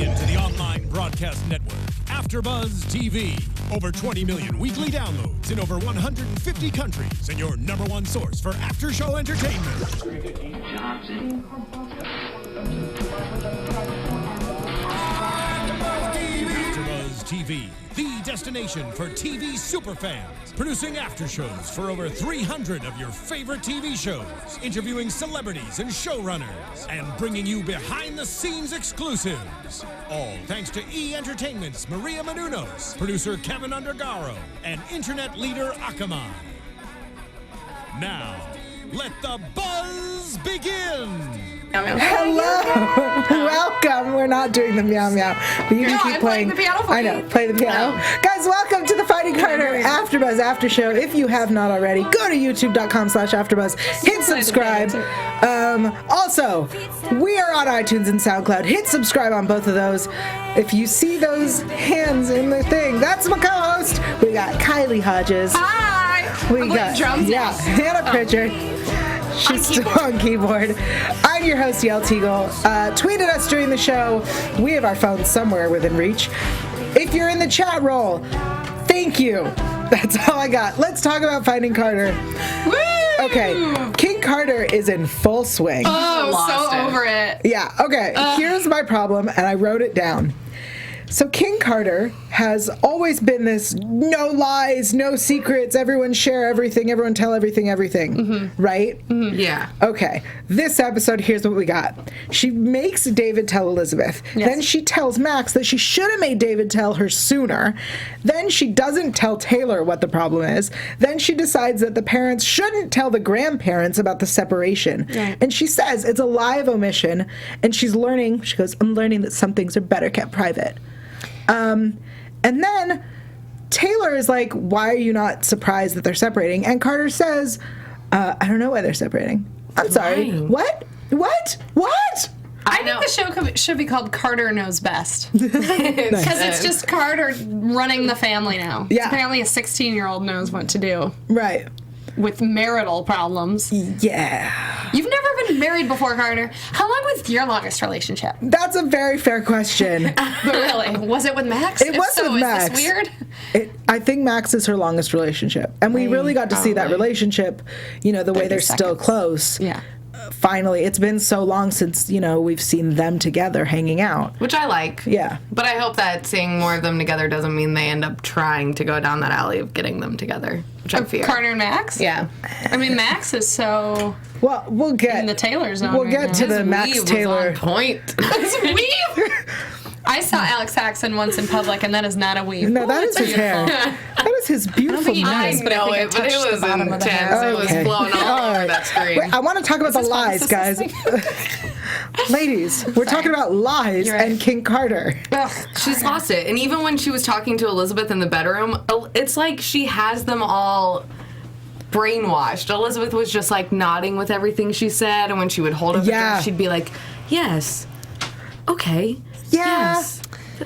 into the online broadcast network, AFTERBUZZ TV. Over 20 million weekly downloads in over 150 countries, and your number one source for after-show entertainment. AFTERBUZZ TV, the destination for TV superfans. Producing after-shows for over 300 of your favorite TV shows. Interviewing celebrities and showrunners. And bringing you behind-the-scenes exclusives. All thanks to E! Entertainment's Maria Menounos, producer Kevin Undergaro, and internet leader Akamai. Now, let the buzz begin! Hello! Welcome! We're not doing the meow meow, but you can keep playing the piano for I know, play the piano. Guys, welcome to the Finding Carter AfterBuzz After Show. If you have not already, go to youtube.com/AfterBuzz, hit subscribe. Also, we are on iTunes and SoundCloud. Hit subscribe on both of those. If you see those hands in the thing, that's my co-host. We got Kylie Hodges. Hi! We got drums. Yeah, Hannah Prichard. She's still on keyboard. I'm your host, Yael. Tweet at us during the show. We have our phones somewhere within reach. If you're in the chat roll, thank you. That's all I got. Let's talk about Finding Carter. Woo! Okay, King Carter is in full swing. Oh, so over it. Yeah, okay. Here's my problem, and I wrote it down. So King Carter has always been this no lies, no secrets, everyone share everything, everyone tell everything, right? Mm-hmm. Yeah. Okay, this episode, here's what we got. She makes David tell Elizabeth. Yes. Then she tells Max that she should have made David tell her sooner. Then she doesn't tell Taylor what the problem is. Then she decides that the parents shouldn't tell the grandparents about the separation. Right. And she says it's a lie of omission. And she goes, I'm learning that some things are better kept private. And then Taylor is like, why are you not surprised that they're separating? And Carter says, I don't know why they're separating. I'm sorry. What? I think the show should be called Carter Knows Best. Because it's just Carter running the family now. Yeah. Apparently a 16-year-old knows what to do. Right. With marital problems. Yeah. You've never been married before, Carter. How long was your longest relationship? That's a very fair question. But really, was it with Max? It was with Max. Is this weird? I think Max is her longest relationship. And we really got to see that relationship, the way they're still close. Yeah. Finally, it's been so long since, we've seen them together hanging out. Which I like. Yeah. But I hope that seeing more of them together doesn't mean they end up trying to go down that alley of getting them together, which I fear. Carter and Max? Yeah. I mean, Max is so... Well, we'll get... in the Taylor zone. We'll get to the Max Weave Taylor... was on point. I saw Alex Saxon once in public, and that is not a weave. No, that is his hair. That is his beautiful think he neck. knows. I know it, but it was intense. It was flowing all over that screen. Wait, I want to talk about the lies, guys. Ladies, we're talking about lies and King Carter. She's lost it. And even when she was talking to Elizabeth in the bedroom, it's like she has them all brainwashed. Elizabeth was just like nodding with everything she said, and when she would hold up the dress, she'd be like, yes, okay, yes.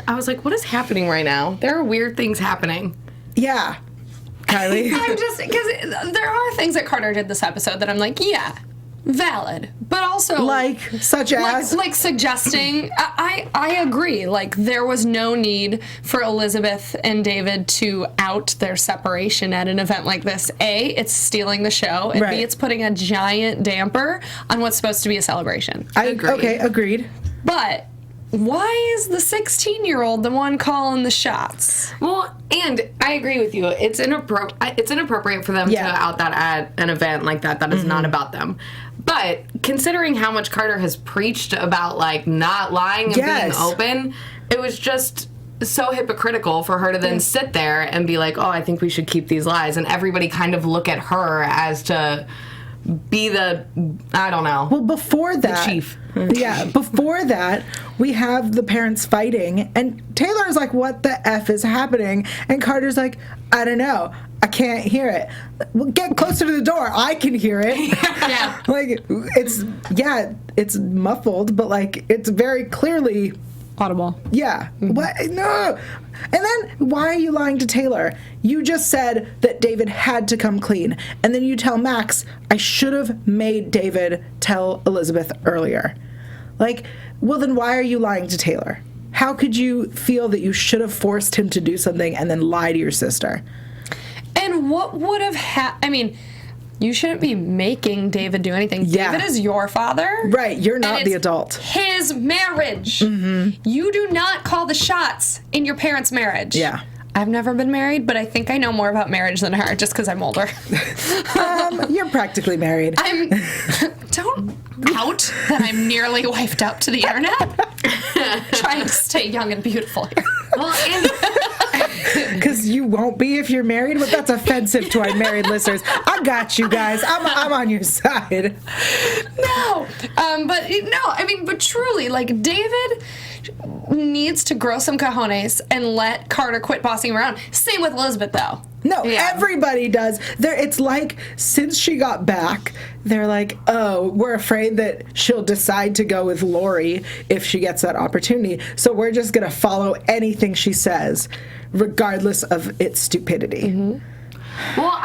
I was like, what is happening right now? There are weird things happening. Yeah. Kylie? I'm just, because there are things that Carter did this episode that I'm like, yeah, valid, but also such as like suggesting I agree, like there was no need for Elizabeth and David to out their separation at an event like this. A, it's stealing the show, and B, it's putting a giant damper on what's supposed to be a celebration. I agree. Okay, agreed. But why is the 16-year-old the one calling the shots? Well, and I agree with you. It's inappropriate for them to out that at an event like that. That is not about them. But considering how much Carter has preached about, like, not lying and being open, it was just so hypocritical for her to then sit there and be like, oh, I think we should keep these lies. And everybody kind of look at her as to be the, I don't know. Well, before that, the chief. Before that, we have the parents fighting, and Taylor's like, what the F is happening? And Carter's like, I don't know. I can't hear it. Well, get closer to the door. I can hear it. Yeah. Like, it's muffled, but, like, it's very clearly audible. Yeah. What? No. And then, why are you lying to Taylor? You just said that David had to come clean. And then you tell Max, I should have made David tell Elizabeth earlier. Like, well, then why are you lying to Taylor? how could you feel that you should have forced him to do something and then lie to your sister? And what would have I mean, you shouldn't be making David do anything. Yeah. David is your father. Right, you're not and the it's adult. His marriage. You do not call the shots in your parents' marriage. Yeah. I've never been married, but I think I know more about marriage than her just because I'm older. You're practically married. Don't out that I'm nearly wifed up to the internet. Trying to stay young and beautiful here. Well, and Because you won't be if you're married, but that's offensive to our married listeners. I got you guys. I'm on your side. No. But truly, like, David needs to grow some cojones and let Carter quit bossing him around. Same with Elizabeth, though. No, everybody does. It's like, since she got back, they're like, oh, we're afraid that she'll decide to go with Lori if she gets that opportunity. So we're just going to follow anything she says, regardless of its stupidity. Well,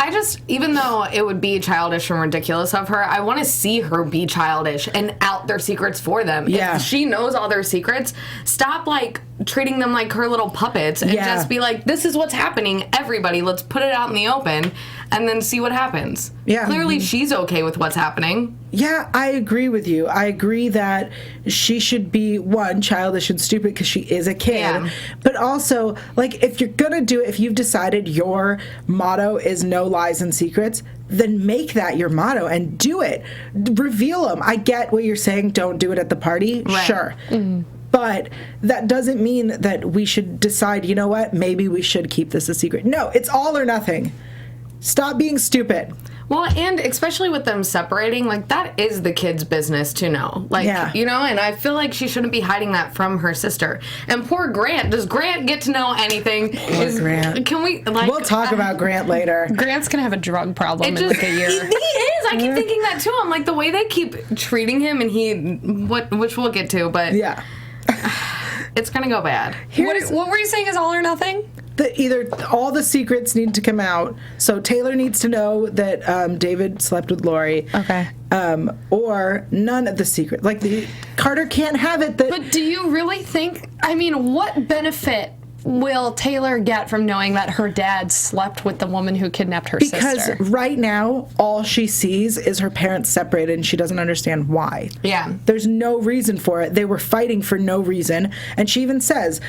even though it would be childish and ridiculous of her, I want to see her be childish and out their secrets for them. Yeah. If she knows all their secrets, stop, like, treating them like her little puppets and just be like, this is what's happening, everybody, let's put it out in the open and then see what happens. Yeah. Clearly she's okay with what's happening. Yeah, I agree with you. I agree that she should be, one, childish and stupid because she is a kid. Yeah. But also, like, if you're going to do it, if you've decided your motto is no lies and secrets, then make that your motto and do it. Reveal them. I get what you're saying. Don't do it at the party. Right. Sure. But that doesn't mean that we should decide, you know what, maybe we should keep this a secret. No, it's all or nothing. Stop being stupid. Well, and especially with them separating, like, that is the kid's business to know. Like, you know, and I feel like she shouldn't be hiding that from her sister. And poor Grant. Does Grant get to know anything? Grant. Can we, like... We'll talk about Grant later. Grant's going to have a drug problem in like a year. He is. I keep thinking that, too. I'm like, the way they keep treating him and which we'll get to, but... Yeah. It's going to go bad. What were you saying is all or nothing? Either all the secrets need to come out, so Taylor needs to know that David slept with Lori. Okay. Or none of the secrets. Like, Carter can't have it. But do you really think, I mean, what benefit will Taylor get from knowing that her dad slept with the woman who kidnapped her sister? Because right now, all she sees is her parents separated, and she doesn't understand why. Yeah. There's no reason for it. They were fighting for no reason. And she even says,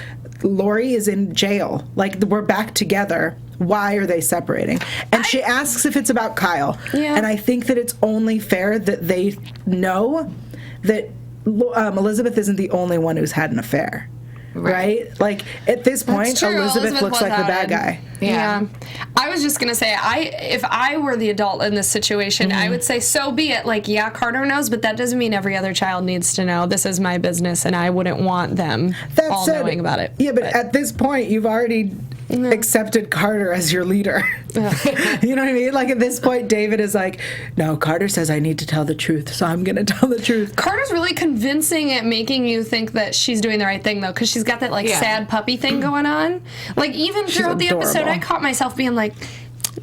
Lori is in jail. Like, we're back together. Why are they separating? And she asks if it's about Kyle. Yeah. And I think that it's only fair that they know that Elizabeth isn't the only one who's had an affair. Right? Like, at this point, Elizabeth looks like the bad guy. Yeah. I was just going to say, if I were the adult in this situation, I would say, so be it. Like, yeah, Carter knows, but that doesn't mean every other child needs to know. This is my business, and I wouldn't want them all knowing about it. Yeah, but at this point, you've already accepted Carter as your leader. You know what I mean? Like, at this point, David is like, no, Carter says I need to tell the truth, so I'm going to tell the truth. Carter's really convincing at making you think that she's doing the right thing, though, because she's got that, like, sad puppy thing going on. Like, even throughout the episode, I caught myself being like,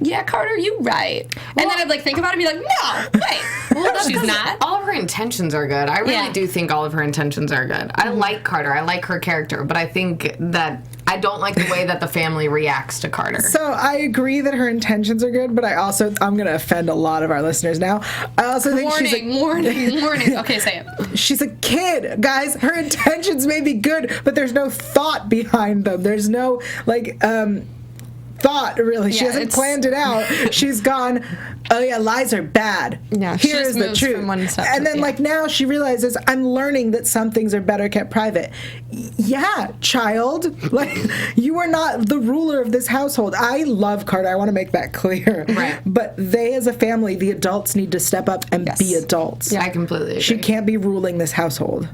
yeah, Carter, you right. And then I'd, like, think about it and be like, no, wait. Well, she's not. All of her intentions are good. I really do think all of her intentions are good. I like Carter. I like her character. But I think that I don't like the way that the family reacts to Carter. So I agree that her intentions are good, but I'm going to offend a lot of our listeners now. I also think warning. Okay, say it. She's a kid, guys. Her intentions may be good, but there's no thought behind them. There's no, like, thought, really. She hasn't planned it out. She's gone, oh yeah, lies are bad. Yeah, here is the truth. And then, like, now she realizes, I'm learning that some things are better kept private. Yeah, child. Like, you are not the ruler of this household. I love Carter. I want to make that clear. Right. But they, as a family, the adults need to step up and be adults. Yeah, I completely agree. She can't be ruling this household.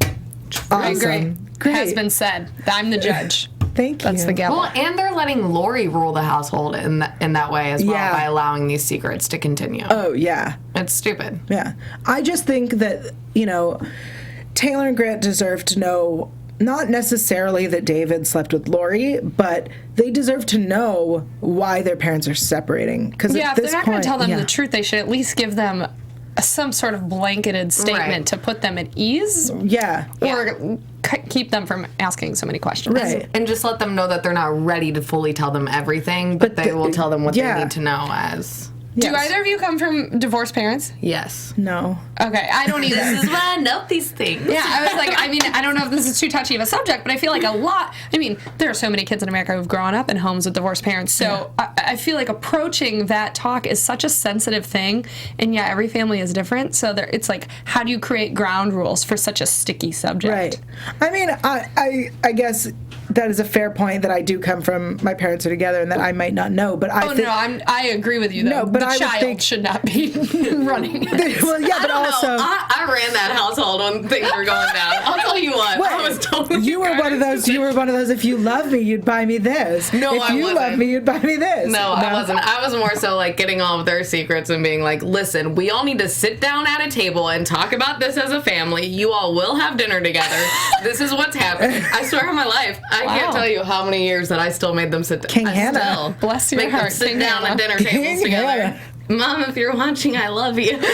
Awesome. I agree. Great. Has been said. I'm the judge. Thank you. That's the gavel. Well, and they're letting Lori rule the household in that way as well by allowing these secrets to continue. Oh, yeah. It's stupid. Yeah. I just think that, you know, Taylor and Grant deserve to know, not necessarily that David slept with Lori, but they deserve to know why their parents are separating. Because if they're not going to tell them the truth, they should at least give them some sort of blanketed statement to put them at ease. Yeah. Or keep them from asking so many questions. Right. And just let them know that they're not ready to fully tell them everything, but they will tell them what they need to know as. Do either of you come from divorced parents? Yes. No. Okay, I don't either. This is why I know these things. Yeah, I was like, I mean, I don't know if this is too touchy of a subject, but I feel like there are so many kids in America who've grown up in homes with divorced parents, so I feel like approaching that talk is such a sensitive thing, and every family is different, so it's like, how do you create ground rules for such a sticky subject? Right. I mean, I guess that is a fair point that I do come from, my parents are together and that I might not know, but I agree with you, though. No, but the child should not be running. Well, yeah, but also... I ran that household when things were going down. I'll tell you what. I was totally... You were one of those, if you love me, you'd buy me this. No, if you love me, you'd buy me this. No, I wasn't. I was more so like getting all of their secrets and being like, listen, we all need to sit down at a table and talk about this as a family. You all will have dinner together. This is what's happening. I swear on my life, I can't tell you how many years that I still made them sit down. King Hannah. Bless your heart. Them sit King down Hannah. at dinner tables together. Hannah. Mom, if you're watching, I love you. But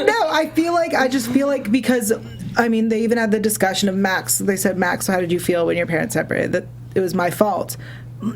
no, I just feel like because, I mean, they even had the discussion of Max. They said, Max, how did you feel when your parents separated? That it was my fault.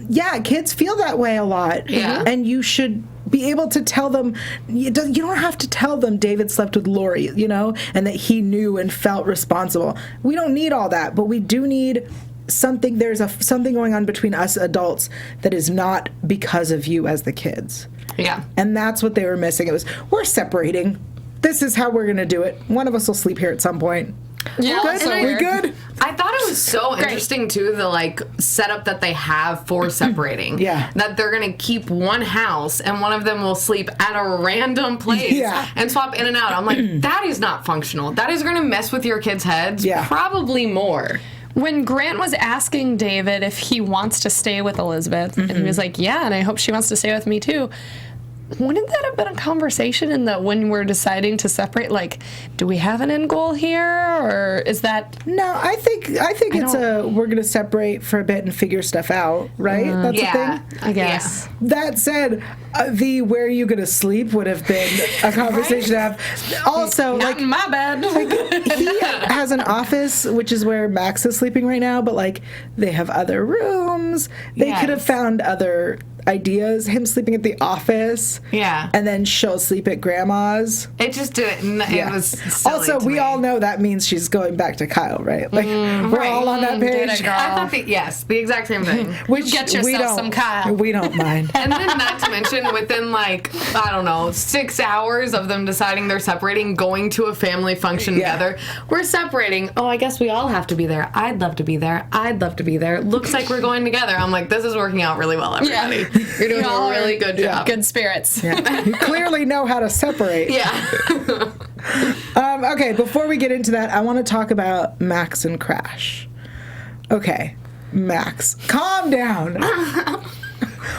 Yeah, kids feel that way a lot. Yeah. And you should be able to tell them, you don't have to tell them David slept with Lori, and that he knew and felt responsible. We don't need all that, but we do need something. There's something going on between us adults that is not because of you as the kids. Yeah. And that's what they were missing. It was, we're separating. This is how we're going to do it. One of us will sleep here at some point. Yeah, Good? We good? I thought it was so interesting too, the setup that they have for separating. Yeah. That they're gonna keep one house and one of them will sleep at a random place and swap in and out. I'm like, that is not functional. That is gonna mess with your kids' heads probably more. When Grant was asking David if he wants to stay with Elizabeth, and he was like, yeah, and I hope she wants to stay with me too. Wouldn't that have been a conversation in that when we're deciding to separate, like, do we have an end goal here, or is that... No, I think we're going to separate for a bit and figure stuff out, right? That's the thing? I guess. Yeah. That said, where are you going to sleep would have been a conversation to have. Also, Not in my bed. He has an office, which is where Max is sleeping right now, but, they have other rooms. They could have found other ideas. Him sleeping at the office. Yeah. And then she'll sleep at grandma's. It just didn't. It was silly also, to we me. all know that means she's going back to Kyle, right? We're all on that page. I thought the exact same thing. Which Get yourself some Kyle. We don't mind. And then not to mention within 6 hours of them deciding they're separating, going to a family function together, we're separating. Oh, I guess we all have to be there. I'd love to be there. I'd love to be there. Looks like we're going together. I'm like, this is working out really well, everybody. Yeah. You're doing a really good job. Good spirits. Yeah. You clearly know how to separate. Yeah. Okay, before we get into that, I want to talk about Max and Crash. Okay, Max, calm down.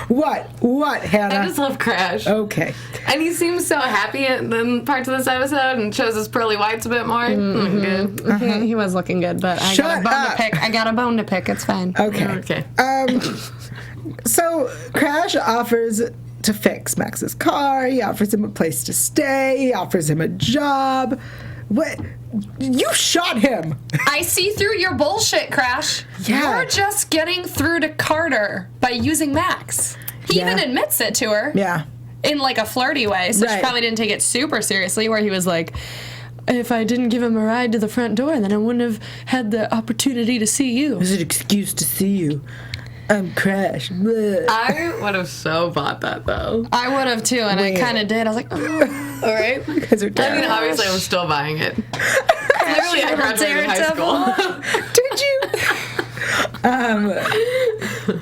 What, Hannah? I just love Crash. Okay. And he seems so happy in parts of this episode and shows his pearly whites a bit more. Good. He was looking good, but I got a bone to pick. I got a bone to pick. It's fine. Okay. So Crash offers to fix Max's car. He offers him a place to stay. He offers him a job. What? You shot him. I see through your bullshit, Crash. Yeah. You're just getting through to Carter by using Max. He even admits it to her. Yeah. In a flirty way, so she probably didn't take it super seriously, where he was like, if I didn't give him a ride to the front door, then I wouldn't have had the opportunity to see you. It was an excuse to see you. I'm Crash. Bleh. I would have so bought that, though. I would have, too, and I kind of did. I was like, oh. All right. You guys are terrible. I mean, obviously, I'm still buying it. Clearly, I graduated high school. Did you?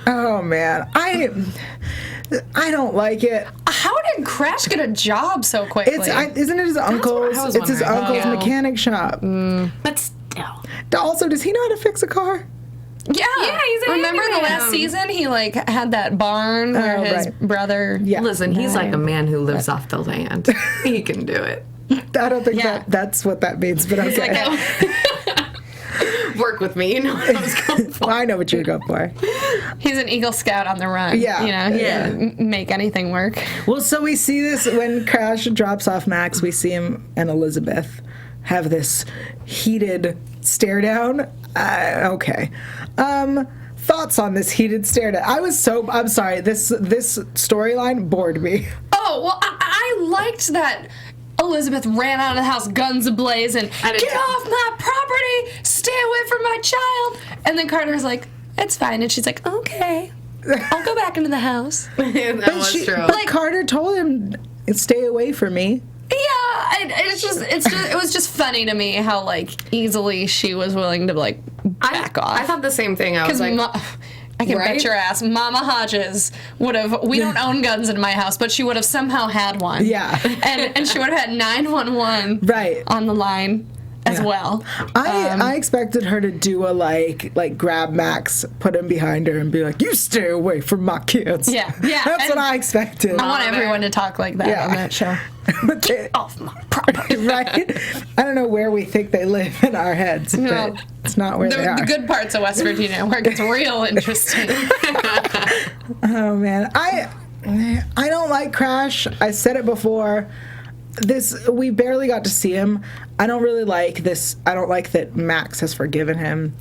Oh, man. I don't like it. How did Crash get a job so quickly? Isn't it his uncle's? It's his uncle's mechanic shop. But still. Also, does he know how to fix a car? Yeah, he's a remember the handyman. last season? He had that barn where his brother. Yeah. Listen, he's like a man who lives off the land. He can do it. I don't think that's what that means, but okay. Work with me, you know what I was going for. I know what you're going for. He's an Eagle Scout on the run. Yeah. He can make anything work. Well, so we see this when Crash drops off Max. We see him and Elizabeth, have this heated stare down. Okay. Thoughts on this heated stare down? I'm sorry, this storyline bored me. Oh, well, I liked that Elizabeth ran out of the house, guns ablaze, and get off my property, stay away from my child. And then Carter's like, it's fine. And she's like, okay, I'll go back into the house. That was true. But Carter told him, stay away from me. Yeah, it was just funny to me how easily she was willing to back off. I thought the same thing. I was like, I can bet your ass Mama Hodges would have. We don't own guns in my house, but she would have somehow had one. Yeah, and she would have had 911 on the line as well. I expected her to do a grab Max, put him behind her, and be like, "You stay away from my kids." Yeah. That's what I expected. I want everyone to talk like that on that show. Get off my property. Right? I don't know where we think they live in our heads, but it's not where they are. The good parts of West Virginia, where it gets real interesting. Oh man, I don't like Crash. I said it before. We barely got to see him. I don't really like this. I don't like that Max has forgiven him.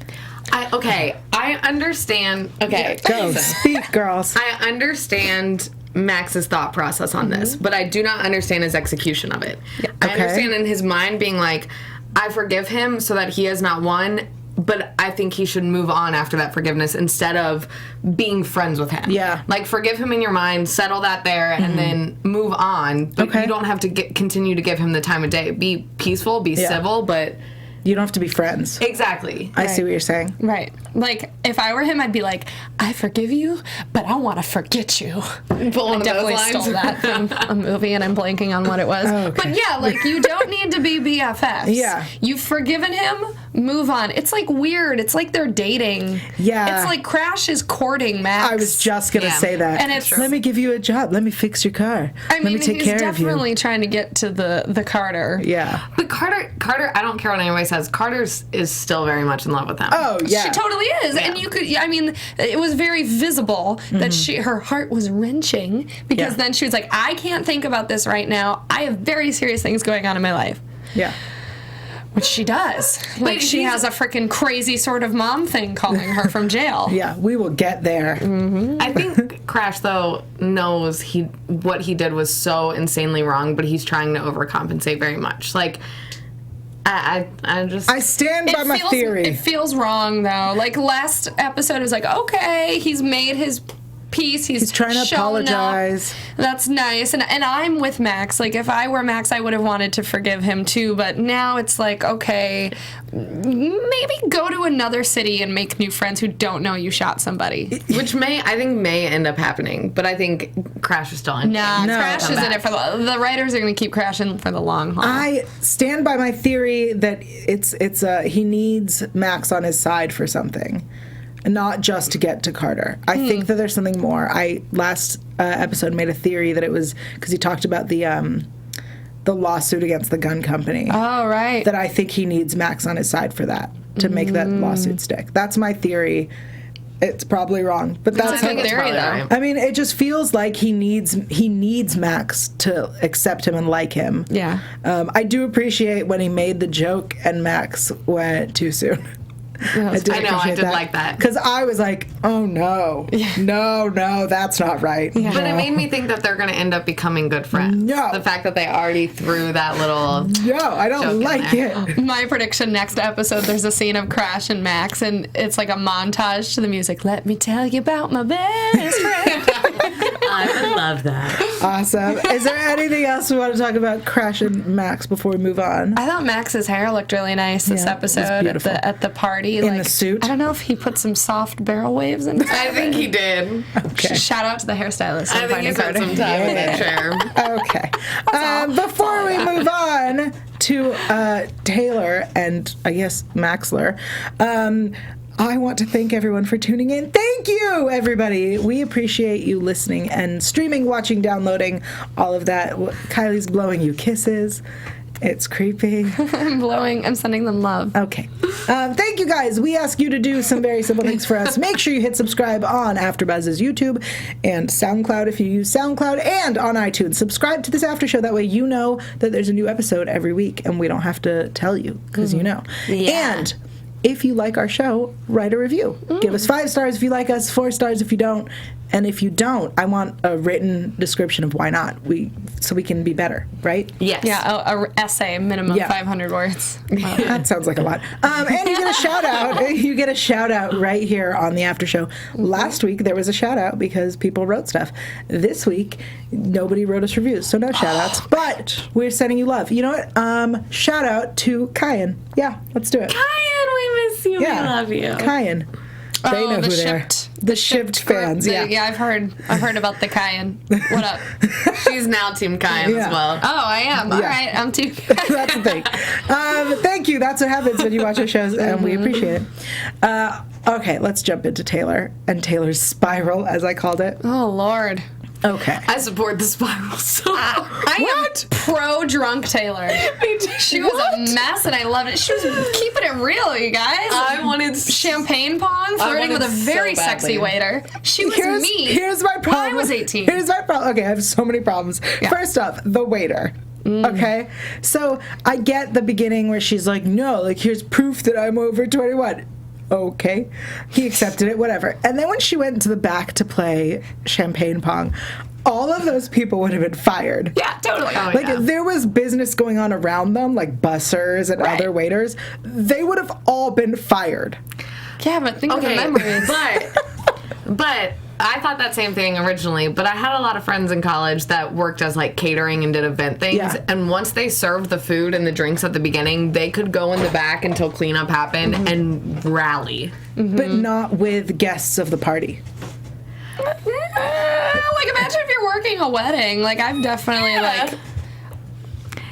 I understand. Okay, go speak, girls. I understand Max's thought process on this, but I do not understand his execution of it. Yeah. I understand in his mind being like, I forgive him so that he has not won, but I think he should move on after that forgiveness instead of being friends with him. Yeah. Forgive him in your mind, settle that there, and then move on. But you don't have to continue to give him the time of day. Be peaceful, be civil, but... You don't have to be friends. Exactly. I see what you're saying. Right. If I were him, I'd be like, I forgive you, but I want to forget you. I definitely stole that from a movie, and I'm blanking on what it was. Oh, okay. But yeah, you don't need to be BFFs. Yeah. You've forgiven him, move on. It's weird. It's they're dating. Yeah. It's Crash is courting Max. I was just going to say that. And it's, let me give you a job. Let me fix your car. Let me take care of you. He's definitely trying to get to the Carter. Yeah. But Carter, I don't care what anybody says, Carter is still very much in love with him. Oh, yeah. She totally is. Yeah. And you could, it was very visible that her heart was wrenching because then she was like, I can't think about this right now. I have very serious things going on in my life. Yeah. Which she does. She has a freaking crazy sort of mom thing calling her from jail. Yeah, we will get there. Mm-hmm. I think Crash, though, knows what he did was so insanely wrong, but he's trying to overcompensate very much. I stand by my theory. It feels wrong, though. Last episode, it was okay, he's made his peace. He's trying to apologize. Up. That's nice. And I'm with Max. If I were Max, I would have wanted to forgive him, too. But now it's okay, maybe go to another city and make new friends who don't know you shot somebody. Which I think may end up happening. But I think Crash is still in it. No, Crash is in it for the writers are going to keep crashing for the long haul. I stand by my theory that he needs Max on his side for something. Not just to get to Carter. I think that there's something more. Last episode made a theory that it was because he talked about the lawsuit against the gun company. Oh, right. That I think he needs Max on his side for that, to make that lawsuit stick. That's my theory. It's probably wrong, but that's a good theory, though. I mean, it just feels like he needs Max to accept him and like him. Yeah. I do appreciate when he made the joke and Max went too soon. I did like that. Because I was like, oh no. Yeah. No, that's not right. Yeah. But it made me think that they're going to end up becoming good friends. No. The fact that they already threw that little No, I don't like it. My prediction, next episode, there's a scene of Crash and Max, and it's a montage to the music. Let me tell you about my best friend. I would love that. Awesome. Is there anything else we want to talk about Crash and Max before we move on? I thought Max's hair looked really nice this episode at the party. In the suit? I don't know if he put some soft barrel waves in his hair. I think he did. Okay. Shout out to the hairstylist. I think he spent some time in that chair. Okay. Before we move on to Taylor and, I guess, Maxler, I want to thank everyone for tuning in. Thank you, everybody. We appreciate you listening and streaming, watching, downloading, all of that. Kylie's blowing you kisses. It's creepy. I'm sending them love. Okay. Thank you, guys. We ask you to do some very simple things for us. Make sure you hit subscribe on AfterBuzz's YouTube and SoundCloud if you use SoundCloud, and on iTunes. Subscribe to this after show. That way you know that there's a new episode every week, and we don't have to tell you because you know. Yeah. And if you like our show, write a review. Give us 5 stars if you like us, 4 stars if you don't. And if you don't, I want a written description of why not. So we can be better, right? Yes. Yeah, a essay, minimum 500 words. That sounds like a lot. And you get a shout out. You get a shout out right here on the after show. Last week there was a shout out because people wrote stuff. This week nobody wrote us reviews, so no shout outs. But we're sending you love. You know what? Shout out to Kyan. Yeah, let's do it. Kyan, we miss you. Yeah. We love you. Kyan. They know who they are. The shipped fans, yeah. Yeah, I've heard about the Kyan. What up? She's now Team Kyan as well. Oh, I am. All right, I'm Team Kyan. That's the thing. Thank you. That's what happens when you watch our shows, and we appreciate it. Okay, let's jump into Taylor and Taylor's spiral, as I called it. Oh, Lord. Okay. I support the spiral so much. I am pro-drunk Taylor. She was a mess, and I loved it. She was keeping it real, you guys. I wanted champagne pong, flirting with a very sexy waiter. She was me. Here's my problem. When I was 18. Here's my problem. Okay, I have so many problems. Yeah. First off, the waiter. Okay? So I get the beginning where she's like, no, like, here's proof that I'm over 21. Okay. He accepted it, whatever. And then when she went into the back to play champagne pong, all of those people would have been fired. Yeah, totally. There was business going on around them, like bussers and other waiters. They would have all been fired. Yeah, but think of the memories. But I thought that same thing originally, but I had a lot of friends in college that worked as like catering and did event things. Yeah. And once they served the food and the drinks at the beginning, they could go in the back until cleanup happened and rally. But not with guests of the party. Like, imagine if you're working a wedding. Like, I've definitely, like...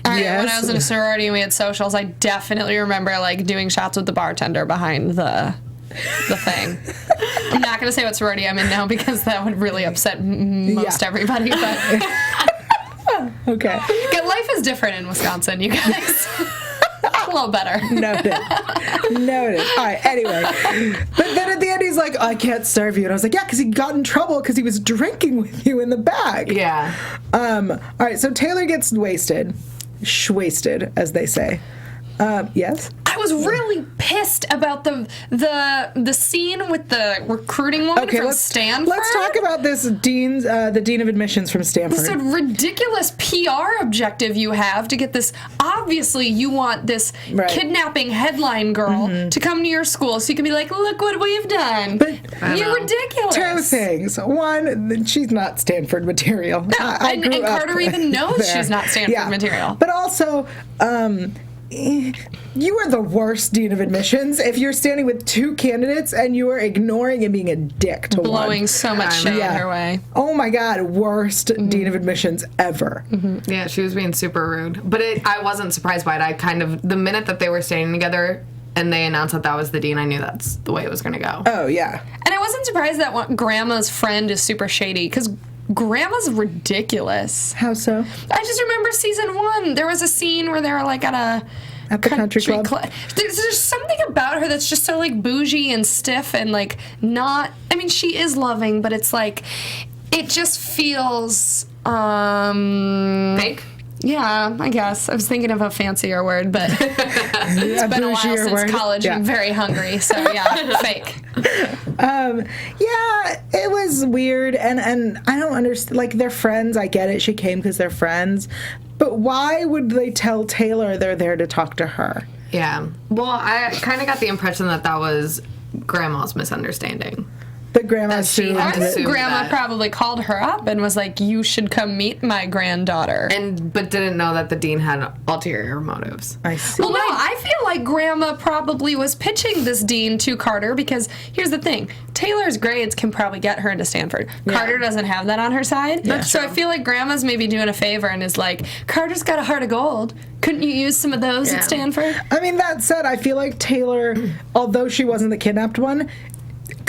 When I was in a sorority and we had socials, I definitely remember, like, doing shots with the bartender behind the thing. I'm not going to say what sorority I'm in now because that would really upset most everybody, but... Okay. Life is different in Wisconsin, you guys. A little better. Noted. All right, anyway. But then at the end, he's like, I can't serve you. And I was like, yeah, because he got in trouble because he was drinking with you in the bag. Yeah. All right, so Taylor gets wasted. Shwasted, as they say. Yes? I was really pissed about the scene with the recruiting woman from Stanford. Let's talk about this the dean of admissions from Stanford. It's a ridiculous PR objective you have to get this. Obviously, you want this kidnapping headline girl to come to your school so you can be like, look what we've done. But you're ridiculous. 2 things. One, she's not Stanford material. No, and Carter even knows there. She's not Stanford material. But also, you are the worst dean of admissions if you're standing with 2 candidates and you are ignoring and being a dick to blowing one. So much shit in her way. Oh my God, worst dean of admissions ever. Yeah, she was being super rude. But I wasn't surprised by it. The minute that they were standing together and they announced that was the dean, I knew that's the way it was going to go. Oh, yeah. And I wasn't surprised that Grandma's friend is super shady, because Grandma's ridiculous. How so? I just remember season 1. There was a scene where they were like at the country club. There's something about her that's just so like bougie and stiff and like not. I mean, she is loving, but it's like it just feels fake. Yeah, I guess. I was thinking of a fancier word, but it's been a while since college. I'm very hungry, so yeah, fake. Yeah, it was weird, and I don't understand. Like, they're friends. I get it. She came because they're friends. But why would they tell Taylor they're there to talk to her? Yeah. Well, I kind of got the impression that was Grandma's misunderstanding. The grandma sued. Grandma probably called her up and was like, "You should come meet my granddaughter," but didn't know that the dean had ulterior motives. I see. Well, no, I feel like Grandma probably was pitching this dean to Carter because here's the thing: Taylor's grades can probably get her into Stanford. Yeah. Carter doesn't have that on her side, so I feel like Grandma's maybe doing a favor and is like, "Carter's got a heart of gold. Couldn't you use some of those at Stanford?" I mean, that said, I feel like Taylor, although she wasn't the kidnapped one,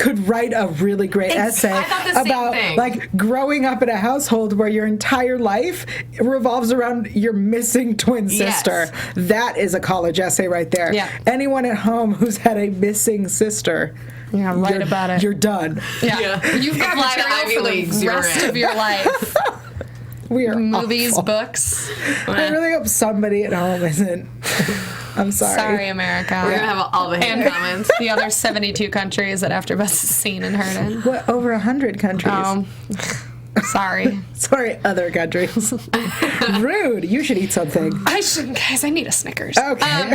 could write a really great essay about like growing up in a household where your entire life revolves around your missing twin sister. That is a college essay right there. Yeah. Anyone at home who's had a missing sister, write about it. You're done. Yeah. You've got material for the rest of your life. We are movies, awful. books. I really hope somebody at home isn't. I'm sorry. Sorry, America. We're gonna have all the hate comments. The other 72 countries that AfterBuzz has seen and heard in. What, over 100 countries? Sorry. Sorry, other countries. Rude. You should eat something. I shouldn't, guys. I need a Snickers. Okay.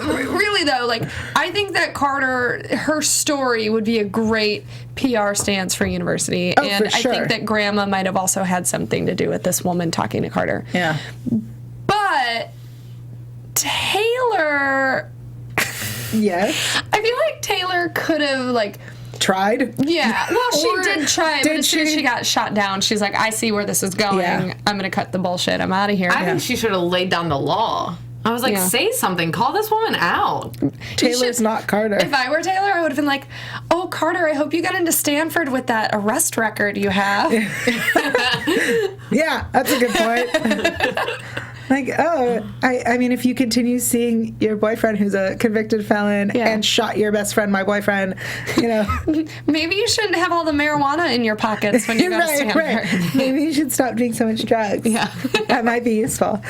Really though, like I think that Carter, her story would be a great PR stance for university, and for sure. I think that Grandma might have also had something to do with this woman talking to Carter. Yeah. But Taylor, yes. I feel like Taylor could have like. Tried? Yeah. Well, she did try, but as soon as she she got shot down, she's like, I see where this is going. Yeah. I'm going to cut the bullshit. I'm out of here. I think she should have laid down the law. I was like, say something. Call this woman out. Taylor's not Carter. If I were Taylor, I would have been like, oh, Carter, I hope you got into Stanford with that arrest record you have. Yeah, that's a good point. Like, I mean, if you continue seeing your boyfriend who's a convicted felon and shot your best friend, my boyfriend, you know. Maybe you shouldn't have all the marijuana in your pockets when you go to Stanford. Right. Maybe you should stop doing so much drugs. Yeah. That might be useful.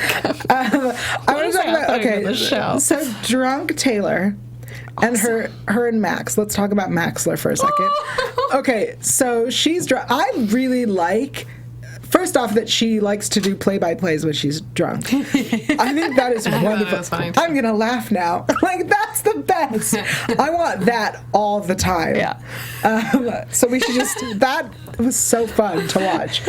I want to talk about, so drunk Taylor and her and Max. Let's talk about Maxler for a second. Okay, so she's drunk. I really like... First off, that she likes to do play-by-plays when she's drunk. I think that is wonderful. That's funny. I'm going to laugh now. Like, that's the best. I want that all the time. Yeah. So we should just... That was so fun to watch.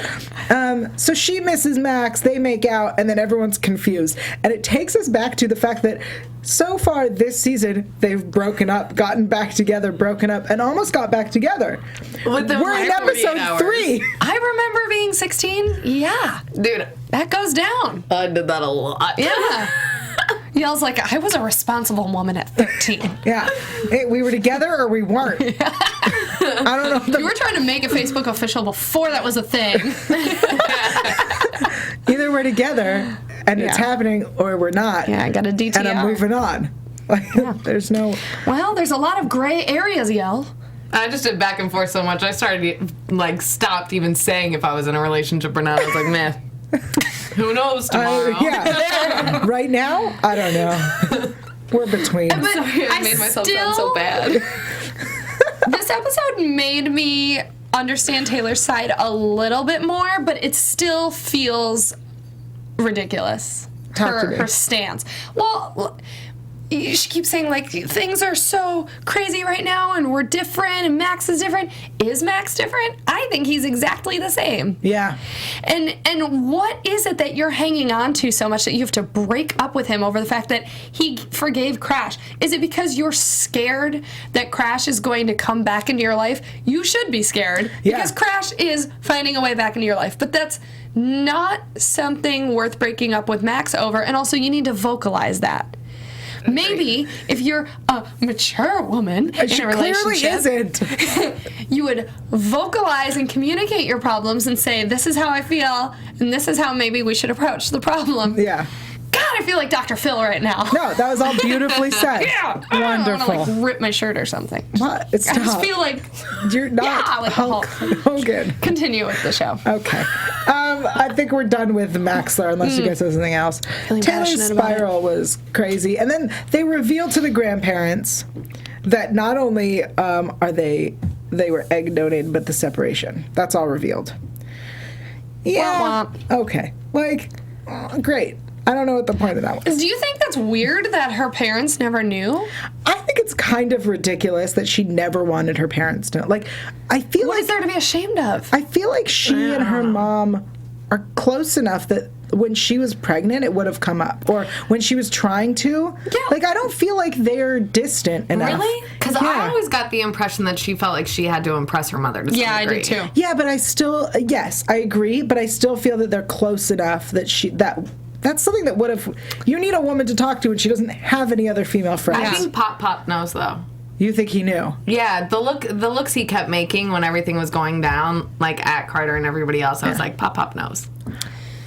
So she misses Max, they make out, and then everyone's confused. And it takes us back to the fact that so far this season, they've broken up, gotten back together, broken up, and almost got back together. We're in episode 3. I remember being 16. Yeah. Dude, that goes down. I did that a lot. Yeah. Yael's like, I was a responsible woman at 13. Yeah. Hey, we were together or we weren't. I don't know. You were trying to make a Facebook official before that was a thing. Either we're together and it's happening or we're not. Yeah, I got a DTR. And I'm moving on. Like, there's no... Well, there's a lot of gray areas, Yael. I just did back and forth so much. I started, like, stopped even saying if I was in a relationship or not. I was like, meh. Who knows tomorrow? Yeah. Right now, I don't know. We're between. But I made myself sound so bad. This episode made me understand Taylor's side a little bit more, but it still feels ridiculous. Her stance. Well, she keeps saying, like, things are so crazy right now and we're different and Max is different. Is Max different? I think he's exactly the same. Yeah. And what is it that you're hanging on to so much that you have to break up with him over the fact that he forgave Crash? Is it because you're scared that Crash is going to come back into your life? You should be scared because Crash is finding a way back into your life. But that's not something worth breaking up with Max over. And also, you need to vocalize that. Maybe if you're a mature woman in a relationship, clearly isn't. You would vocalize and communicate your problems and say, this is how I feel, and this is how maybe we should approach the problem. Yeah. God, I feel like Dr. Phil right now. No, that was all beautifully said. Yeah. Wonderful. I want to, like, rip my shirt or something. What? Stop. I just feel like... You're not like Hulk Hogan. Continue with the show. Okay. I think we're done with Maxler unless you guys have something else. Taylor's spiral was crazy. And then they revealed to the grandparents that not only are they were egg donated, but the separation. That's all revealed. Yeah. Okay. Like, great. I don't know what the point of that was. Do you think that's weird that her parents never knew? I think it's kind of ridiculous that she never wanted her parents to know. Like, I feel What is there to be ashamed of? I feel like she and her mom are close enough that when she was pregnant, it would have come up. Or when she was trying to. Yeah. Like, I don't feel like they're distant enough. Really? Because I always got the impression that she felt like she had to impress her mother to some degree. I did too. Yeah, but I still, yes, I agree, but I still feel that they're close enough that that's something that would have... You need a woman to talk to, and she doesn't have any other female friends. I think Pop knows, though. You think he knew? Yeah, the looks he kept making when everything was going down, like at Carter and everybody else, I was like, Pop knows.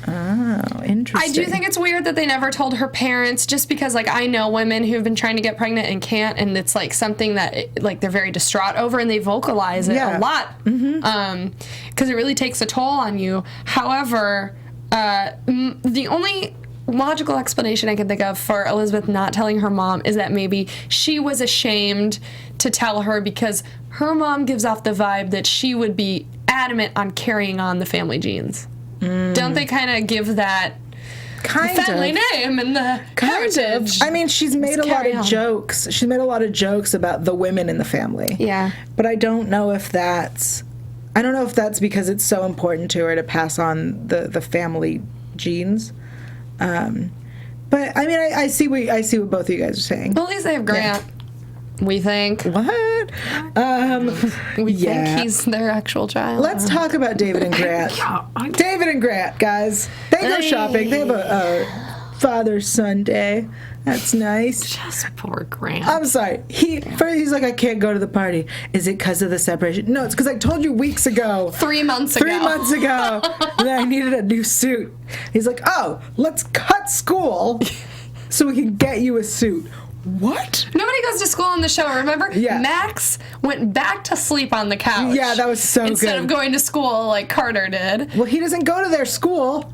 Oh, interesting. I do think it's weird that they never told her parents, just because, like, I know women who've been trying to get pregnant and can't, and it's, like, something that, like, they're very distraught over, and they vocalize it a lot. Because it really takes a toll on you. However, the only logical explanation I can think of for Elizabeth not telling her mom is that maybe she was ashamed to tell her because her mom gives off the vibe that she would be adamant on carrying on the family genes. Don't they kind of give that family name and the heritage? I mean, she's made a lot of jokes. She's made a lot of jokes about the women in the family. Yeah. But I don't know if that's because it's so important to her to pass on the family genes. But I mean, I see what both of you guys are saying. Well, at least they have Grant. Yeah. We think. What? We think he's their actual child. Let's talk about David and Grant. David and Grant, guys. They go shopping. They have a father-son day. That's nice. Just poor Grant. I'm sorry. He's like, I can't go to the party. Is it because of the separation? No, it's because I told you weeks ago. 3 months ago. 3 months ago that I needed a new suit. He's like, oh, let's cut school so we can get you a suit. What? Nobody goes to school on the show, remember? Yeah. Max went back to sleep on the couch. Yeah, that was so instead of going to school like Carter did. Well, he doesn't go to their school.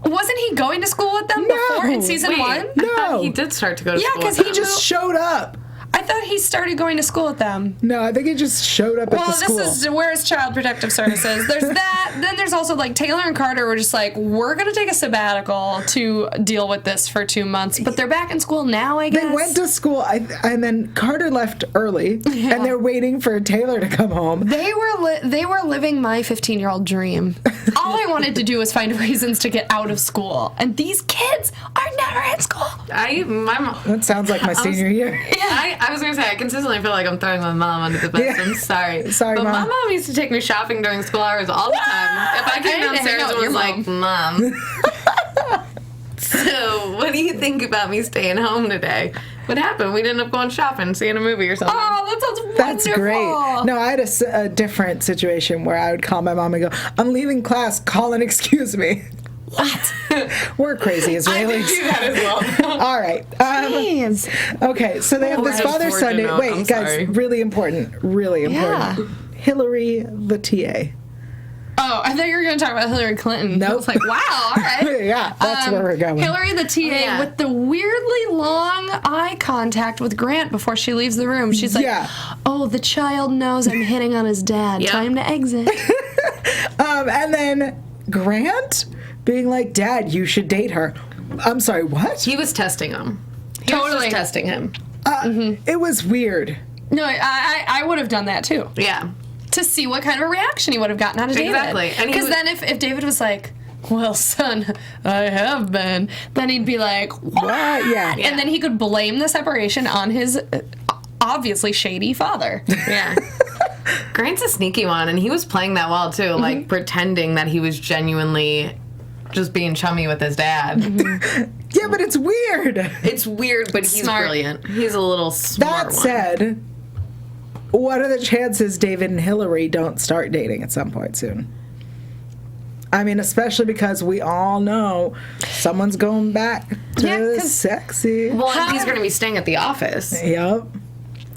Wasn't he going to school with them before in season 1? No. I thought he did start to go to school. Yeah, because he just showed up. I thought he started going to school with them. No, I think he just showed up at the school. Well, this is where's Child Protective Services. There's that. Then there's also like Taylor and Carter were just like, we're going to take a sabbatical to deal with this for 2 months. But they're back in school now, I guess. They went to school, and then Carter left early, and they're waiting for Taylor to come home. They were living my 15-year-old dream. All I wanted to do was find reasons to get out of school. And these kids are never in school. That sounds like my senior year. Yeah. I was going to say, I consistently feel like I'm throwing my mom under the bus. Yeah. I'm sorry. Sorry, but Mom. my mom used to take me shopping during school hours all the time. If I came downstairs and was like, Mom, so what do you think about me staying home today? What happened? We ended up going shopping, seeing a movie or something. Oh, that sounds wonderful. That's great. No, I had a different situation where I would call my mom and go, I'm leaving class, call and excuse me. What? We're crazy Israelis. I did do that as well. All right. Okay, so they have this father-son day. Wait, guys, really important. Really important. Yeah. Hillary, the TA. Oh, I thought you were going to talk about Hillary Clinton. Nope. I was like, wow, all right. Yeah, that's where we're going. Hillary, the TA, with the weirdly long eye contact with Grant before she leaves the room. She's like, oh, the child knows I'm hitting on his dad. Yep. Time to exit. And then Grant being like, Dad, you should date her. I'm sorry, what? He was testing him. He was just testing him. It was weird. No, I would have done that too. Yeah. To see what kind of a reaction he would have gotten out of David. Exactly. Because then if David was like, well, son, I have been, then he'd be like, what? Yeah. And then he could blame the separation on his obviously shady father. Yeah. Grant's a sneaky one, and he was playing that well, too, like pretending that he was genuinely just being chummy with his dad. Yeah, but it's weird. It's weird, but he's brilliant. He's a little smart That said, what are the chances David and Hillary don't start dating at some point soon? I mean, especially because we all know someone's going back to sexy. Well, he's going to be staying at the office. Yep.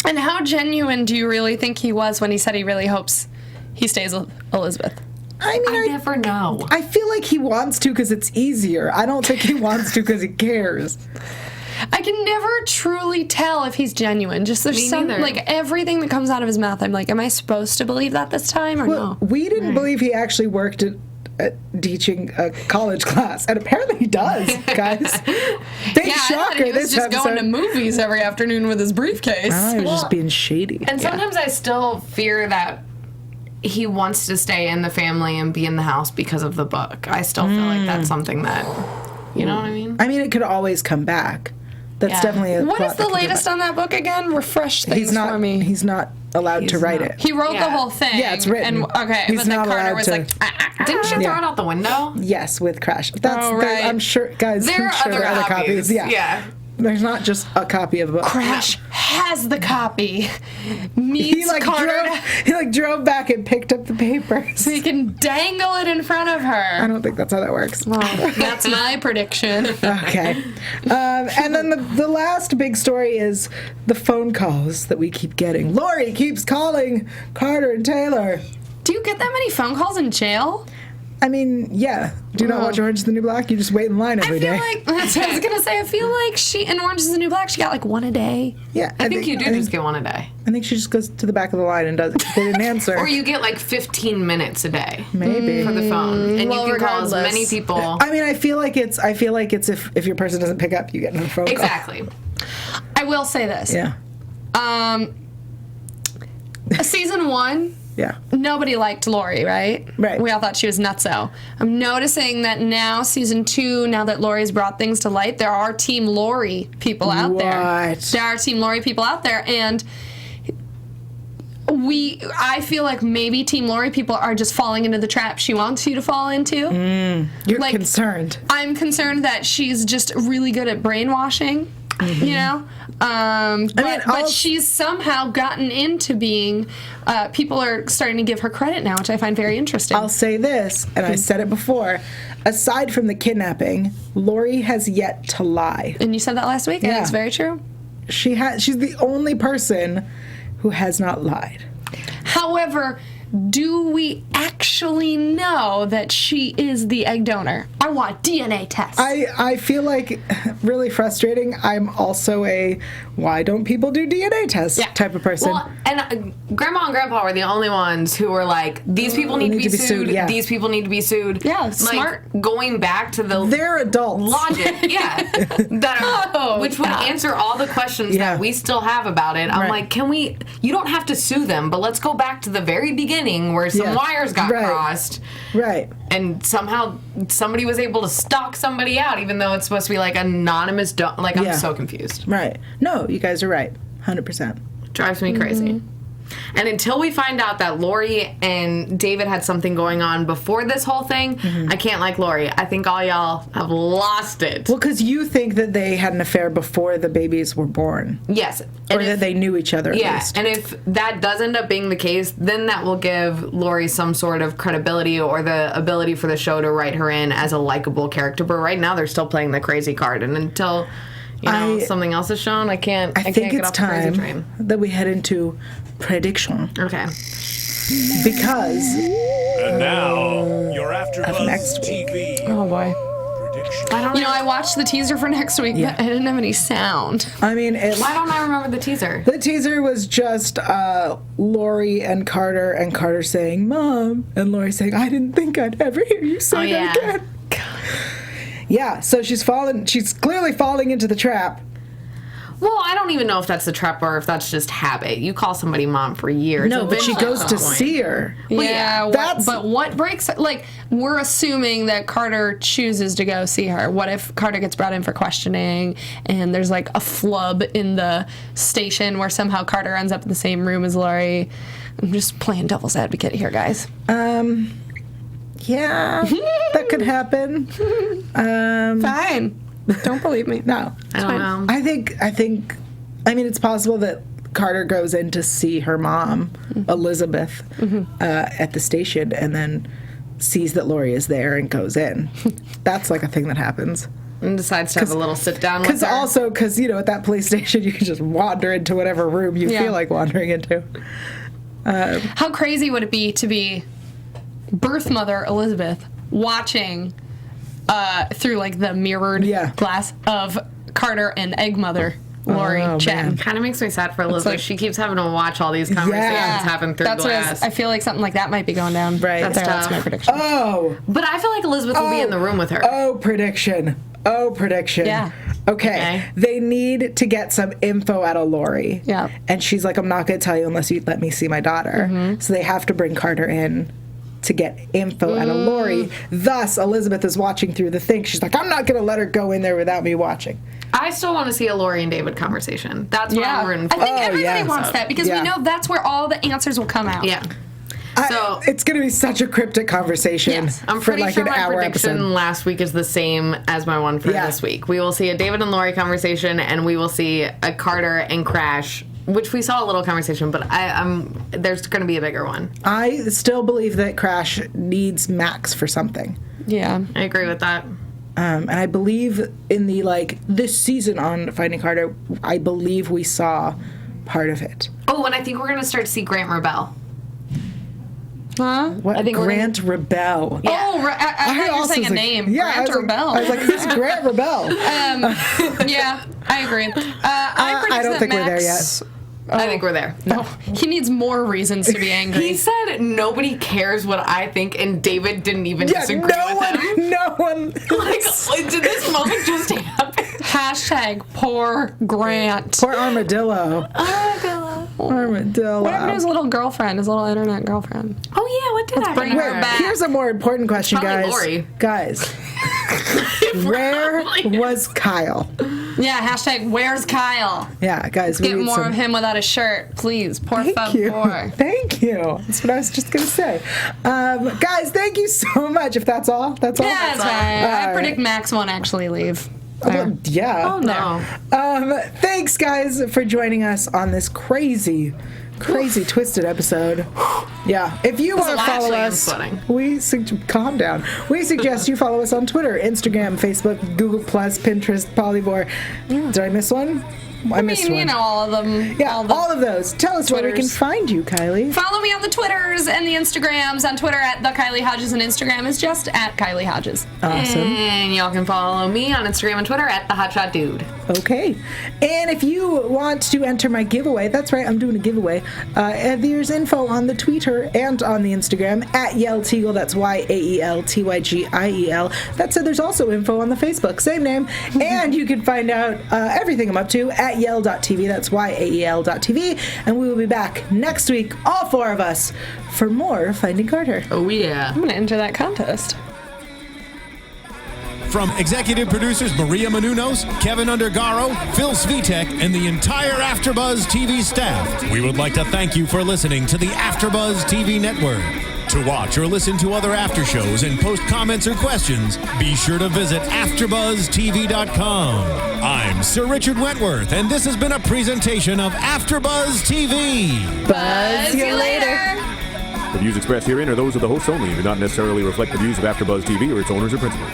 And how genuine do you really think he was when he said he really hopes he stays with Elizabeth? I mean, I never know. I feel like he wants to because it's easier. I don't think he wants to because he cares. I can never truly tell if he's genuine. Just there's some, like, everything that comes out of his mouth, I'm like, am I supposed to believe that this time or no? We didn't believe he actually worked at teaching a college class, and apparently he does, guys. Big shocker. He was just going to movies every afternoon with his briefcase. Oh, he was just being shady. And sometimes I still fear that he wants to stay in the family and be in the house because of the book. I still feel like that's something that, you know what I mean? I mean, it could always come back. That's definitely a What is the latest on that book again? Refresh things for me. He's not allowed to write it. He wrote the whole thing. Yeah, it's written. And, he's but then not Carter allowed was to. like, Didn't you throw it out the window? Yes, with Crash. That's right. I'm sure, guys. There I'm are sure there are other copies. Yeah. There's not just a copy of the book. Crash has the copy. Meets Carter. He drove back and picked up the paper. So he can dangle it in front of her. I don't think that's how that works. Well, that's my prediction. Okay. And then the last big story is the phone calls that we keep getting. Lori keeps calling Carter and Taylor. Do you get that many phone calls in jail? I mean, yeah. Do you not watch Orange is the New Black? You just wait in line every day. That's what I was going to say. I feel like she, in Orange is the New Black, she got like one a day. Yeah. I think you do just get one a day. I think she just goes to the back of the line and does it. They didn't answer. Or you get like 15 minutes a day. Maybe. For the phone. And you can call as many people. I mean, I feel like it's if your person doesn't pick up, you get another phone call. Exactly. I will say this. Yeah. Season 1. Yeah. Nobody liked Lori, right? Right. We all thought she was nutso. I'm noticing that now, season 2, now that Lori's brought things to light, there are Team Lori people out there. There are Team Lori people out there, and I feel like maybe Team Lori people are just falling into the trap she wants you to fall into. You're concerned. I'm concerned that she's just really good at brainwashing. You know, but she's somehow gotten into being. People are starting to give her credit now, which I find very interesting. I'll say this, and I said it before. Aside from the kidnapping, Lori has yet to lie. And you said that last week, and it's very true. She's the only person who has not lied. However, do we actually know that she is the egg donor? I want DNA tests. I feel like really frustrating. I'm also a why don't people do DNA tests type of person. Well, and Grandma and Grandpa were the only ones who were like, these people need to be sued. These people need to be sued. Yeah, like, smart. Going back to they're adults. Logic, which would answer all the questions that we still have about it. I'm like, you don't have to sue them, but let's go back to the very beginning where some wires got crossed. Right. And somehow somebody was able to stalk somebody out, even though it's supposed to be like anonymous. I'm so confused. Right. No, you guys are right. 100%. Drives me crazy. And until we find out that Lori and David had something going on before this whole thing, I can't like Lori. I think all y'all have lost it. Well, because you think that they had an affair before the babies were born. Yes. Or that they knew each other at least. And if that does end up being the case, then that will give Lori some sort of credibility or the ability for the show to write her in as a likable character. But right now, they're still playing the crazy card. And until... something else is shown. I can't think get it's off the crazy train. That we head into prediction. Okay. Because. And now your AfterBuzz next TV. Oh boy. Prediction. I watched the teaser for next week, but I didn't have any sound. I mean, why don't I remember the teaser? The teaser was just Lori and Carter saying, "Mom," and Lori saying, "I didn't think I'd ever hear you say that again." Yeah, so she's clearly falling into the trap. Well, I don't even know if that's the trap or if that's just habit. You call somebody mom for years. No, but she goes to see her. Well, but what breaks... Like, we're assuming that Carter chooses to go see her. What if Carter gets brought in for questioning and there's, like, a flub in the station where somehow Carter ends up in the same room as Lori? I'm just playing devil's advocate here, guys. Yeah, that could happen. Fine. Don't believe me. No. I don't know. I think, it's possible that Carter goes in to see her mom, Elizabeth, at the station and then sees that Lori is there and goes in. That's like a thing that happens. And decides to have a little sit down with her. Because, at that police station, you can just wander into whatever room you feel like wandering into. How crazy would it be to be birth mother Elizabeth watching through like the mirrored glass of Carter and egg mother Lori chatting? Kind of makes me sad for Elizabeth. Like, she keeps having to watch all these conversations happen through glass. I feel like something like that might be going down. Right. That's my prediction. But I feel like Elizabeth will be in the room with her. Prediction. Yeah. Okay. They need to get some info out of Lori. Yeah. And she's like, I'm not going to tell you unless you let me see my daughter. So they have to bring Carter in to get info out of Lori. Thus, Elizabeth is watching through the thing. She's like, I'm not going to let her go in there without me watching. I still want to see a Lori and David conversation. That's what I'm rooting for. I think everybody wants that because we know that's where all the answers will come out. Yeah. So it's going to be such a cryptic conversation. Yes. I'm pretty like sure an my hour prediction episode. last week is the same as my one for this week. We will see a David and Lori conversation, and we will see a Carter and Crash, which we saw a little conversation, but there's going to be a bigger one. I still believe that Crash needs Max for something. Yeah. I agree with that. And I believe in the, this season on Finding Carter, I believe we saw part of it. Oh, and I think we're going to start to see Grant rebel. Huh? What? I think Grant Rebel. Yeah. Oh, I thought you were saying a name. Grant I was Rebel. I was like, who's Grant Rebel? Yeah, I agree. I don't think we're there yet. I think we're there. No, he needs more reasons to be angry. He said nobody cares what I think, and David didn't even disagree with him. No one. Like, did this moment just happen? Hashtag poor Grant. Poor Armadillo. Armadillo. What happened to his little girlfriend, his little internet girlfriend? Oh yeah, what did I bring her back. Here's a more important question, Probably guys. Lori. Guys, where was Kyle? Yeah, hashtag where's Kyle? Yeah, guys, we Get need more some... of him without a shirt, please. Por Thank you. favor. Thank you. That's what I was just going to say. Guys, thank you so much. If that's all, that's all. Yeah, that's right. I predict Max won't actually leave. Well, yeah. Oh no. Thanks, guys, for joining us on this crazy twisted episode. Yeah. If you want to follow us, calm down. We suggest you follow us on Twitter, Instagram, Facebook, Google+, Pinterest, Polybore. Did I miss one? I missed one. You know, all of them. Yeah, all of those. Tell us where we can Twitters. find you, Kylie. Follow me on the Twitters and the Instagrams. On Twitter at the Kylie Hodges, and Instagram is just at Kylie Hodges. Awesome. And y'all can follow me on Instagram and Twitter at the Hotshot Dude. Okay. And if you want to enter my giveaway, that's right, I'm doing a giveaway. And there's info on the Twitter and on the Instagram at Yael Tygiel. That's YAELTYGIEL. That said, there's also info on the Facebook, same name. And you can find out everything I'm up to at Yael.tv. That's YAEL.tv. And we will be back next week, all four of us, for more Finding Carter. Oh yeah. I'm going to enter that contest. From executive producers Maria Menounos, Kevin Undergaro, Phil Svitek, and the entire AfterBuzz TV staff, we would like to thank you for listening to the AfterBuzz TV network. To watch or listen to other after shows and post comments or questions, be sure to visit AfterBuzzTV.com. I'm Sir Richard Wentworth, and this has been a presentation of AfterBuzz TV. Buzz you later. The views expressed herein are those of the hosts only and do not necessarily reflect the views of AfterBuzz TV or its owners or principals.